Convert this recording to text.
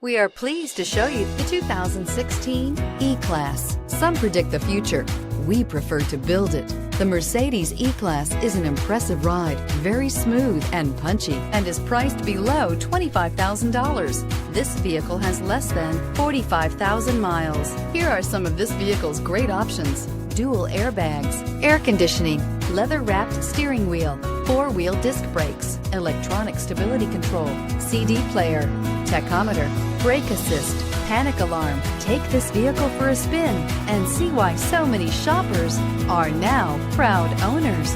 We are pleased to show you the 2016 E-Class. Some predict the future. We prefer to build it. The Mercedes E-Class is an impressive ride, very smooth and punchy, and is priced below $25,000. This vehicle has less than 45,000 miles. Here are some of this vehicle's great options: dual airbags, air conditioning, leather-wrapped steering wheel, four-wheel disc brakes, electronic stability control, CD player, tachometer, brake assist, panic alarm. Take this vehicle for a spin and see why so many shoppers are now proud owners.